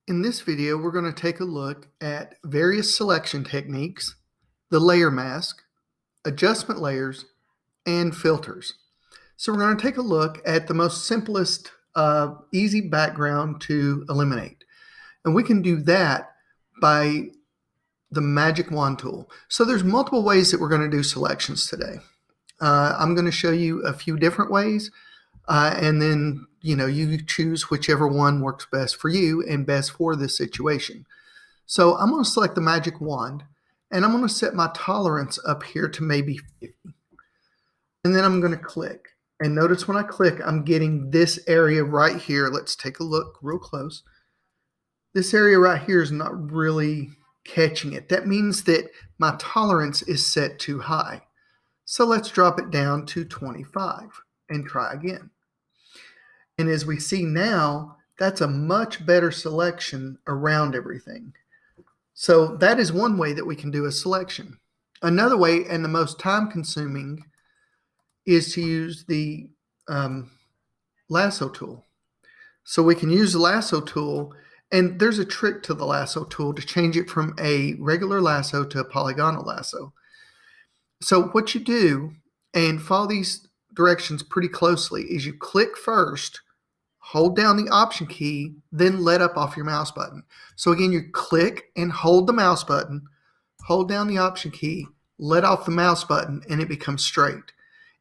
In this video, we're going to take a look at various selection techniques, the layer mask, adjustment layers, and filters. So we're going to take a look at the most simplest, easy background to eliminate. And we can do that by the magic wand tool. So there's multiple ways that we're going to do selections today. I'm going to show you a few different ways. And then, you choose whichever one works best for you and best for this situation. So I'm going to select the magic wand and I'm going to set my tolerance up here to maybe 50. And then I'm going to click. And notice when I click, I'm getting this area right here. Let's take a look real close. This area right here is not really catching it. That means that my tolerance is set too high. So let's drop it down to 25 and try again. And as we see now, that's a much better selection around everything. So that is one way that we can do a selection. Another way, and the most time consuming, is to use the Lasso Tool. So we can use the Lasso Tool, and there's a trick to the Lasso Tool to change it from a regular lasso to a polygonal lasso. So what you do, and follow these directions pretty closely, is you click first, hold down the Option key, then let up off your mouse button. So again, you click and hold the mouse button, hold down the Option key, let off the mouse button, and it becomes straight.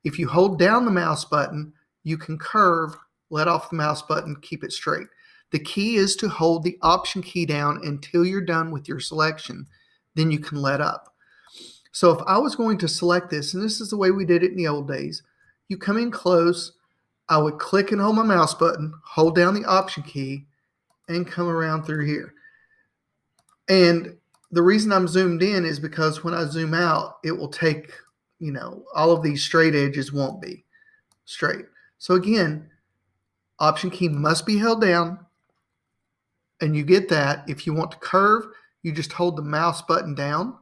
If you hold down the mouse button, you can curve, let off the mouse button, keep it straight. The key is to hold the Option key down until you're done with your selection. Then you can let up. So if I was going to select this, and this is the way we did it in the old days, you come in close, I would click and hold my mouse button, hold down the Option key, and come around through here. And the reason I'm zoomed in is because when I zoom out, it will take, all of these straight edges won't be straight. So again, Option key must be held down, and you get that. If you want to curve, you just hold the mouse button down,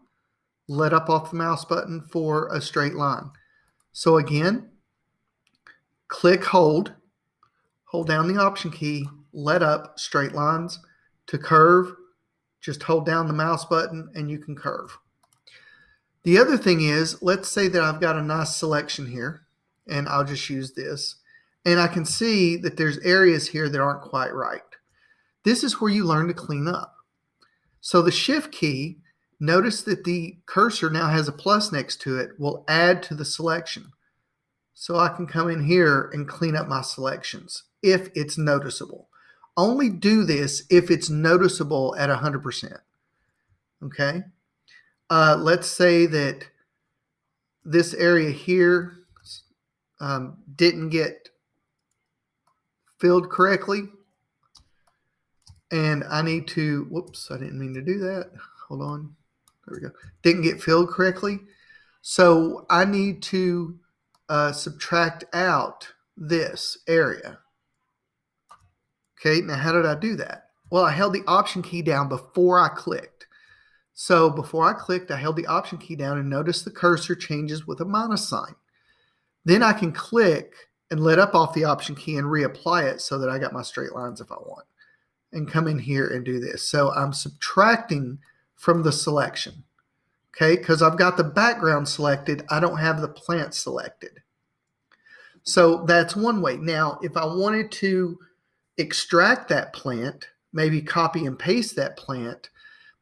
let up off the mouse button for a straight line. So again, click, hold down the Option key, let up, straight lines. To curve, just hold down the mouse button and you can curve. The other thing is, let's say that I've got a nice selection here, and I'll just use this, and I can see that there's areas here that aren't quite right. This is where you learn to clean up. So the Shift key, notice that the cursor now has a plus next to it, will add to the selection. So I can come in here and clean up my selections if it's noticeable. Only do this if it's noticeable at 100%. Okay? Let's say that this area here didn't get filled correctly. And I need to, whoops, I didn't mean to do that. Hold on. There we go. Didn't get filled correctly. So I need to subtract out this area. Okay, now how did I do that? Well, I held the Option key down before I clicked. So before I clicked, I held the Option key down and notice the cursor changes with a minus sign. Then I can click and let up off the Option key and reapply it so that I got my straight lines if I want. And come in here and do this. So I'm subtracting from the selection. Okay, because I've got the background selected, I don't have the plant selected. So that's one way. Now, if I wanted to extract that plant, maybe copy and paste that plant,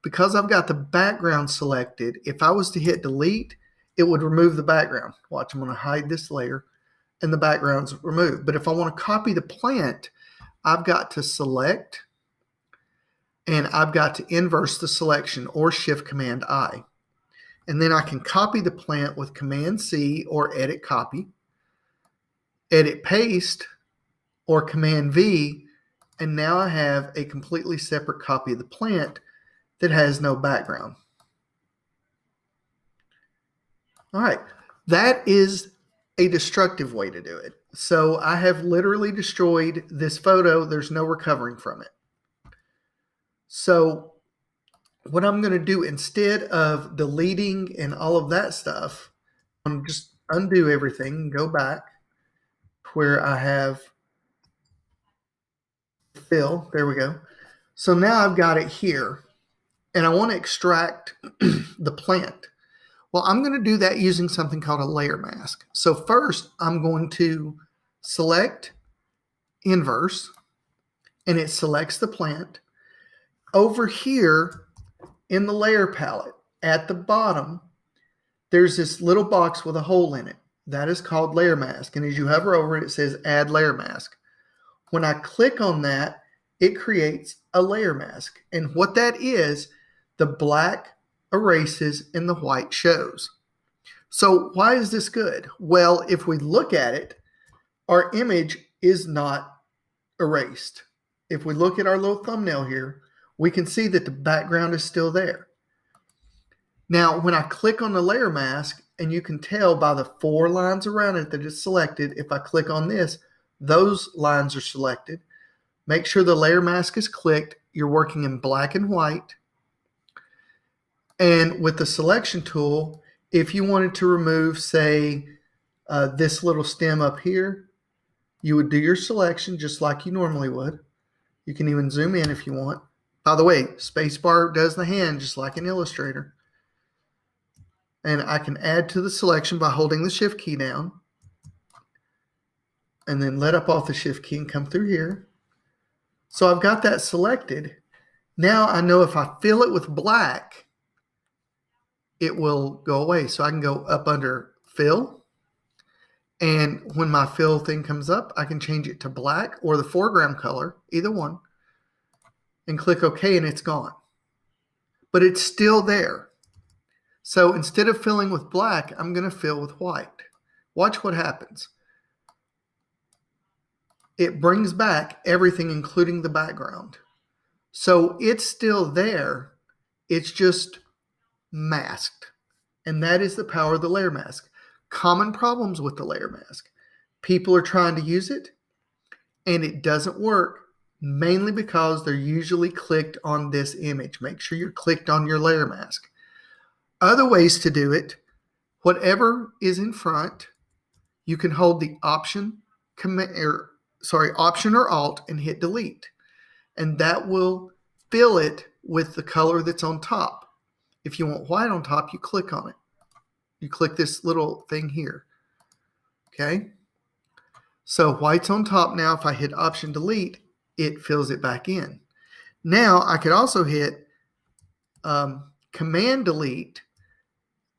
because I've got the background selected, if I was to hit delete, it would remove the background. Watch, I'm going to hide this layer and the background's removed. But if I want to copy the plant, I've got to select and I've got to inverse the selection or Shift Command I. And then I can copy the plant with Command C or Edit Copy, Edit Paste, or Command V, and now I have a completely separate copy of the plant that has no background. All right, that is a destructive way to do it. So I have literally destroyed this photo. There's no recovering from it. So what I'm going to do, instead of deleting and all of that stuff, I'm just undo everything and go back where I have fill. There we go. So now I've got it here and I want to extract the plant. Well, I'm going to do that using something called a layer mask. So first I'm going to select inverse and it selects the plant. Over here in the layer palette at the bottom, there's this little box with a hole in it. That is called layer mask. And as you hover over it, it says add layer mask. When I click on that, it creates a layer mask. And what that is, the black erases and the white shows. So why is this good? Well, if we look at it, our image is not erased. If we look at our little thumbnail here, we can see that the background is still there. Now, when I click on the layer mask, and you can tell by the 4 lines around it that it's selected, if I click on this, those lines are selected. Make sure the layer mask is clicked. You're working in black and white. And with the selection tool, if you wanted to remove, say, this little stem up here, you would do your selection just like you normally would. You can even zoom in if you want. By the way, spacebar does the hand just like in Illustrator. And I can add to the selection by holding the shift key down and then let up off the shift key and come through here. So I've got that selected. Now I know if I fill it with black, it will go away. So I can go up under fill. And when my fill thing comes up, I can change it to black or the foreground color, either one, and click OK and it's gone. But it's still there. So instead of filling with black, I'm going to fill with white. Watch what happens. It brings back everything, including the background. So it's still there. It's just masked. And that is the power of the layer mask. Common problems with the layer mask. People are trying to use it, and it doesn't work, mainly because they're usually clicked on this image. Make sure you're clicked on your layer mask. Other ways to do it, whatever is in front, you can hold the Option or Alt and hit delete. And that will fill it with the color that's on top. If you want white on top, you click on it. You click this little thing here. Okay? So white's on top now. If I hit Option delete, it fills it back in. Now I could also hit Command delete,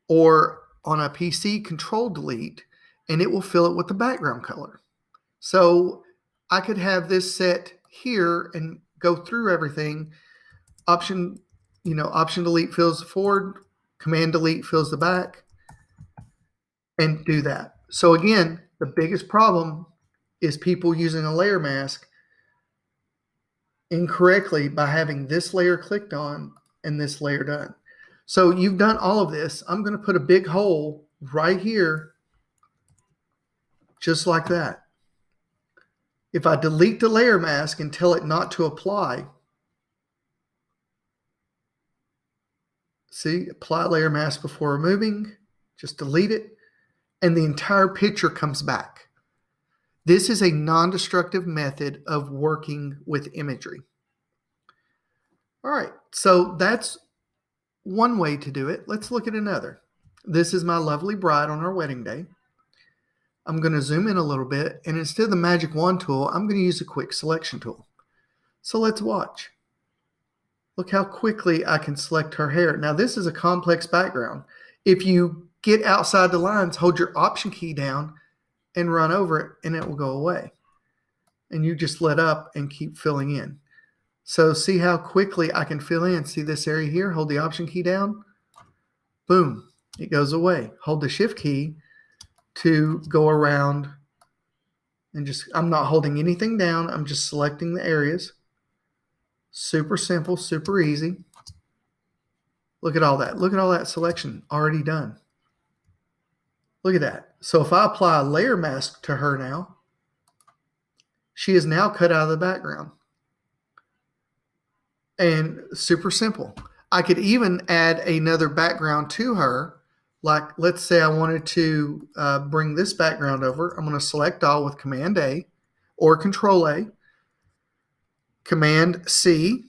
or on a PC, Control delete, and it will fill it with the background color. So I could have this set here and go through everything. Option delete fills the forward, Command delete fills the back, and do that. So again, the biggest problem is people using a layer mask incorrectly by having this layer clicked on and this layer done. So you've done all of this. I'm going to put a big hole right here, just like that. If I delete the layer mask and tell it not to apply, see, apply layer mask before removing, just delete it, and the entire picture comes back. This is a non-destructive method of working with imagery. All right, so that's one way to do it. Let's look at another. This is my lovely bride on our wedding day. I'm going to zoom in a little bit, and instead of the magic wand tool, I'm going to use a quick selection tool. So let's watch. Look how quickly I can select her hair. Now this is a complex background. If you get outside the lines, hold your Option key down and run over it, and it will go away. And you just let up and keep filling in. So see how quickly I can fill in. See this area here? Hold the Option key down. Boom. It goes away. Hold the Shift key to go around and I'm not holding anything down. I'm just selecting the areas. Super simple, super easy. Look at all that. Look at all that selection already done. Look at that. So if I apply a layer mask to her now, she is now cut out of the background. And super simple. I could even add another background to her. Like, let's say I wanted to bring this background over. I'm going to select all with Command A or Control A, Command C,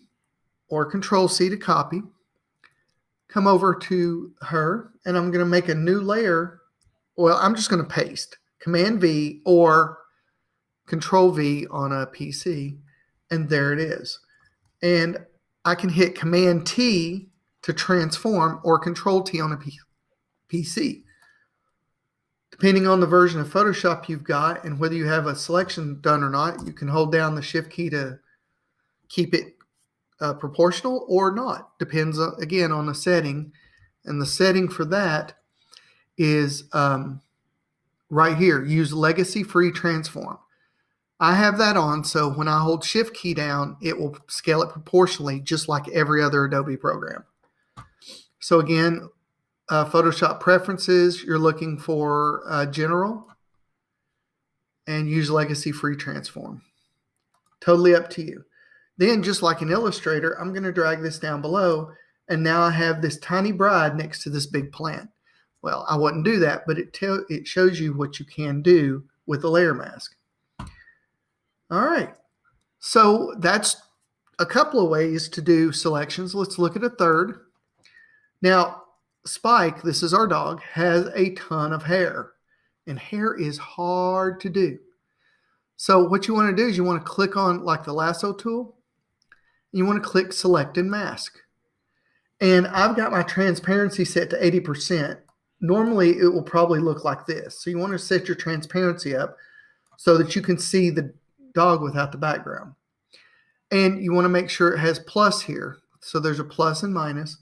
or Control C to copy. Come over to her, and I'm going to make a new layer. Well, I'm just going to paste. Command V or Control V on a PC, and there it is. And I can hit Command T to transform or Control T on a PC. Depending on the version of Photoshop you've got and whether you have a selection done or not, you can hold down the Shift key to keep it proportional or not. Depends, again, on the setting. And the setting for that is right here. Use Legacy Free Transform. I have that on, so when I hold Shift key down, it will scale it proportionally, just like every other Adobe program. So again, Photoshop preferences, you're looking for General, and use Legacy Free Transform. Totally up to you. Then, just like in Illustrator, I'm going to drag this down below, and now I have this tiny bride next to this big plant. Well, I wouldn't do that, but it shows you what you can do with the layer mask. All right, so that's a couple of ways to do selections. Let's look at a third. Now, Spike, this is our dog, has a ton of hair, and hair is hard to do. So what you want to do is you want to click on like the Lasso Tool. You want to click Select and Mask. And I've got my transparency set to 80%. Normally, it will probably look like this. So you want to set your transparency up so that you can see the dog without the background. And you want to make sure it has plus here. So there's a plus and minus.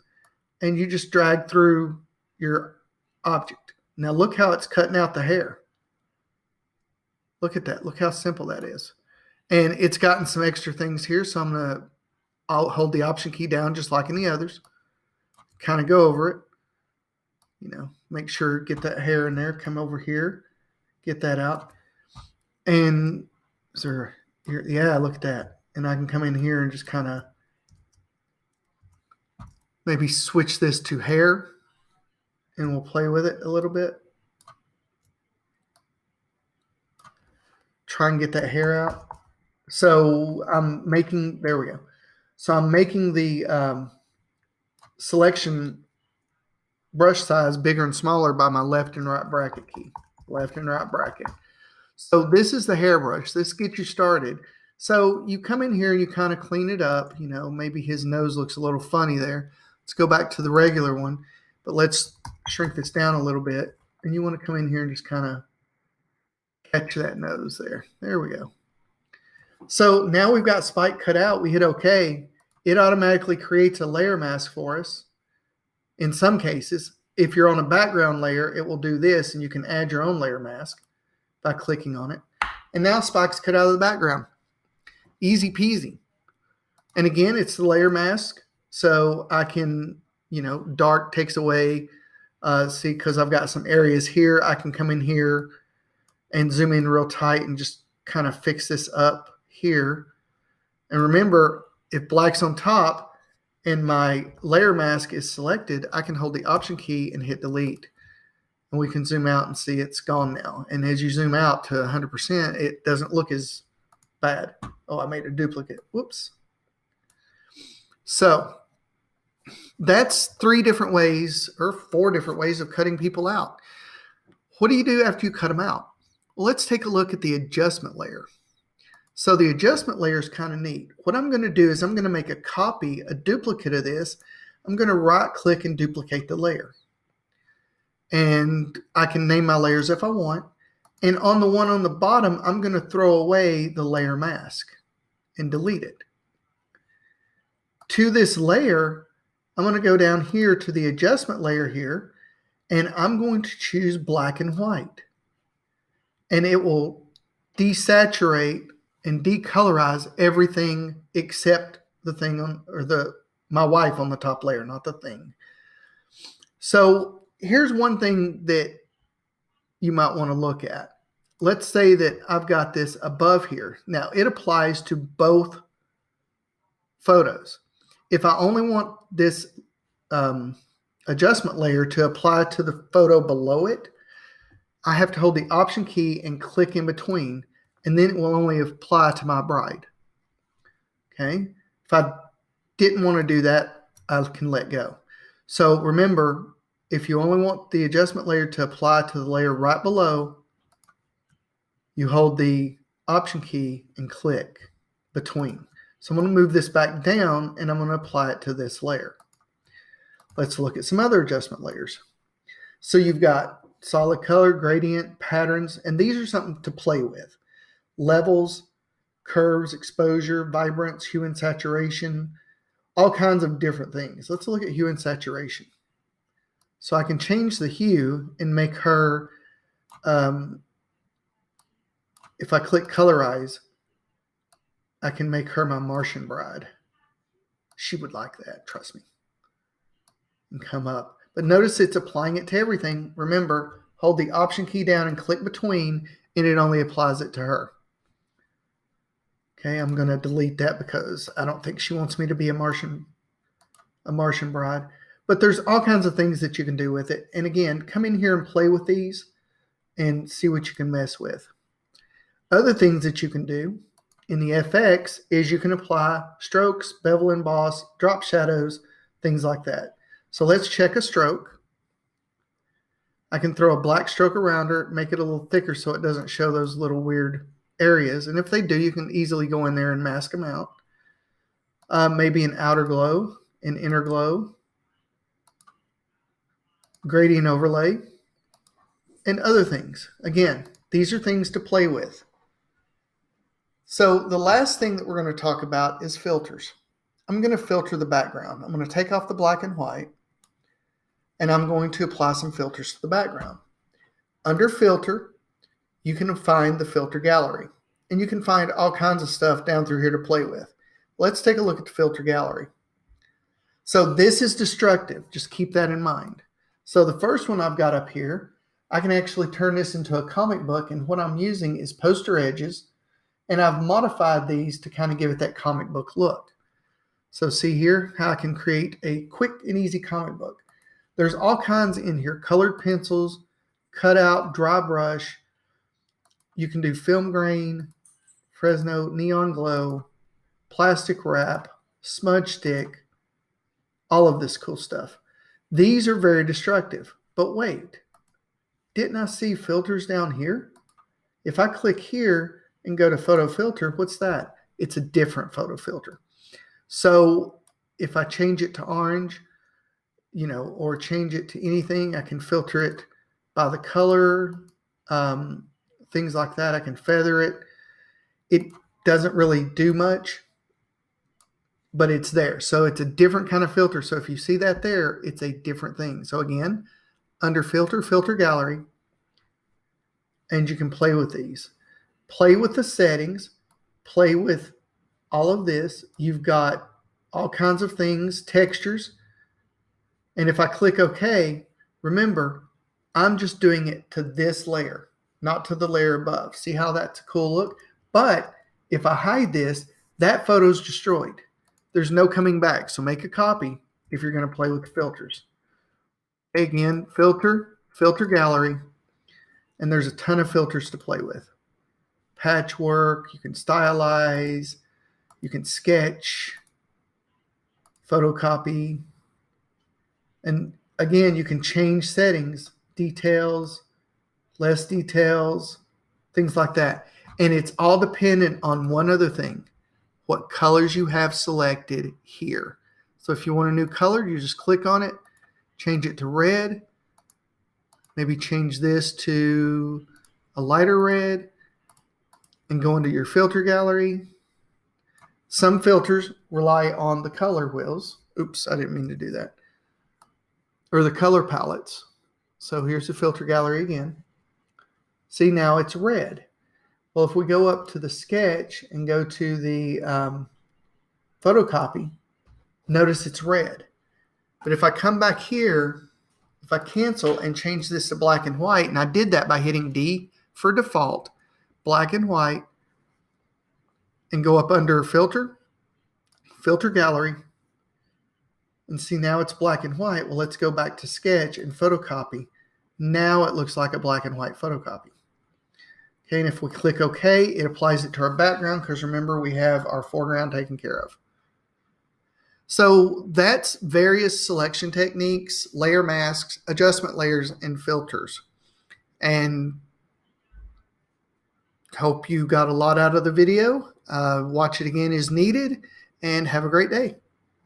And you just drag through your object. Now look how it's cutting out the hair. Look at that. Look how simple that is. And it's gotten some extra things here. So I'll hold the Option key down just like in the others. Kind of go over it. Make sure, get that hair in there. Come over here. Get that out. And yeah, look at that. And I can come in here and just kind of maybe switch this to hair. And we'll play with it a little bit. Try and get that hair out. So there we go. So I'm making the selection brush size bigger and smaller by my left and right bracket key. Left and right bracket. So this is the hairbrush. This gets you started. So you come in here and you kind of clean it up. Maybe his nose looks a little funny there. Let's go back to the regular one. But let's shrink this down a little bit. And you want to come in here and just kind of catch that nose there. There we go. So now we've got Spike cut out. We hit OK. It automatically creates a layer mask for us. In some cases, if you're on a background layer, it will do this, and you can add your own layer mask by clicking on it. And now Spike's cut out of the background. Easy peasy. And again, it's the layer mask. So I can, dark takes away, see, because I've got some areas here. I can come in here and zoom in real tight and just kind of fix this up here. And remember, if black's on top and my layer mask is selected, I can hold the Option key and hit delete. And we can zoom out and see it's gone now. And as you zoom out to 100%, it doesn't look as bad. Oh, I made a duplicate. Whoops. So that's 3 different ways or 4 different ways of cutting people out. What do you do after you cut them out? Well, let's take a look at the adjustment layer. So the adjustment layer is kind of neat. What I'm going to do is I'm going to make a duplicate of this. I'm going to right click and duplicate the layer. And I can name my layers if I want. And on the one on the bottom, I'm going to throw away the layer mask and delete it. To this layer, I'm going to go down here to the adjustment layer here, and I'm going to choose black and white. And it will desaturate and decolorize everything except the thing my wife on the top layer, not the thing. So here's one thing that you might want to look at. Let's say that I've got this above here. Now it applies to both photos. If I only want this adjustment layer to apply to the photo below it, I have to hold the Option key and click in between, and then it will only apply to my bride. Okay. If I didn't want to do that, I can let go. So remember, if you only want the adjustment layer to apply to the layer right below, you hold the Option key and click between. So I'm going to move this back down and I'm going to apply it to this layer. Let's look at some other adjustment layers. So you've got solid color, gradient, patterns, and these are something to play with. Levels, curves, exposure, vibrance, hue and saturation, all kinds of different things. Let's look at hue and saturation. So I can change the hue and make her, if I click colorize, I can make her my Martian bride. She would like that, trust me. And come up. But notice it's applying it to everything. Remember, hold the Option key down and click between, and it only applies it to her. Okay, I'm going to delete that because I don't think she wants me to be a Martian bride. But there's all kinds of things that you can do with it. And again, come in here and play with these and see what you can mess with. Other things that you can do in the FX is you can apply strokes, bevel emboss, drop shadows, things like that. So let's check a stroke. I can throw a black stroke around her, make it a little thicker so it doesn't show those little weird areas. And if they do, you can easily go in there and mask them out. Maybe an outer glow, an inner glow, gradient overlay, and other things. Again, these are things to play with. So the last thing that we're going to talk about is filters. I'm going to filter the background. I'm going to take off the black and white, and I'm going to apply some filters to the background. Under filter, you can find the filter gallery, and you can find all kinds of stuff down through here to play with. Let's take a look at the filter gallery. So this is destructive. Just keep that in mind. So the first one I've got up here, I can actually turn this into a comic book, and what I'm using is poster edges, and I've modified these to kind of give it that comic book look. So see here how I can create a quick and easy comic book. There's all kinds in here, colored pencils, cutout, dry brush. You can do film grain, Fresno, neon glow, plastic wrap, smudge stick, all of this cool stuff. These are very destructive, but wait, didn't I see filters down here? If I click here and go to photo filter, what's that? It's a different photo filter. So if I change it to orange, or change it to anything, I can filter it by the color, things like that. I can feather it. It doesn't really do much, but it's there. So it's a different kind of filter. So if you see that there, it's a different thing. So again, under filter, filter gallery, and you can play with these. Play with the settings, play with all of this. You've got all kinds of things, textures. And if I click OK, remember, I'm just doing it to this layer, not to the layer above. See how that's a cool look? But if I hide this, that photo is destroyed. There's no coming back. So make a copy if you're going to play with the filters. Again, filter, filter gallery, and there's a ton of filters to play with. Patchwork, you can stylize, you can sketch, photocopy, and again, you can change settings, details, less details, things like that. And it's all dependent on one other thing, what colors you have selected here. So if you want a new color, you just click on it, change it to red, maybe change this to a lighter red, and go into your filter gallery. Some filters rely on the color wheels. Oops, I didn't mean to do that. Or the color palettes. So here's the filter gallery again. See, now it's red. Well, if we go up to the sketch and go to the photocopy, notice it's red. But if I come back here, if I cancel and change this to black and white, and I did that by hitting D for default, black and white, and go up under filter, filter gallery, and see now it's black and white. Well, let's go back to sketch and photocopy. Now it looks like a black and white photocopy. Okay, and if we click OK, it applies it to our background because remember we have our foreground taken care of. So that's various selection techniques, layer masks, adjustment layers, and filters. And hope you got a lot out of the video. Watch it again as needed, and have a great day.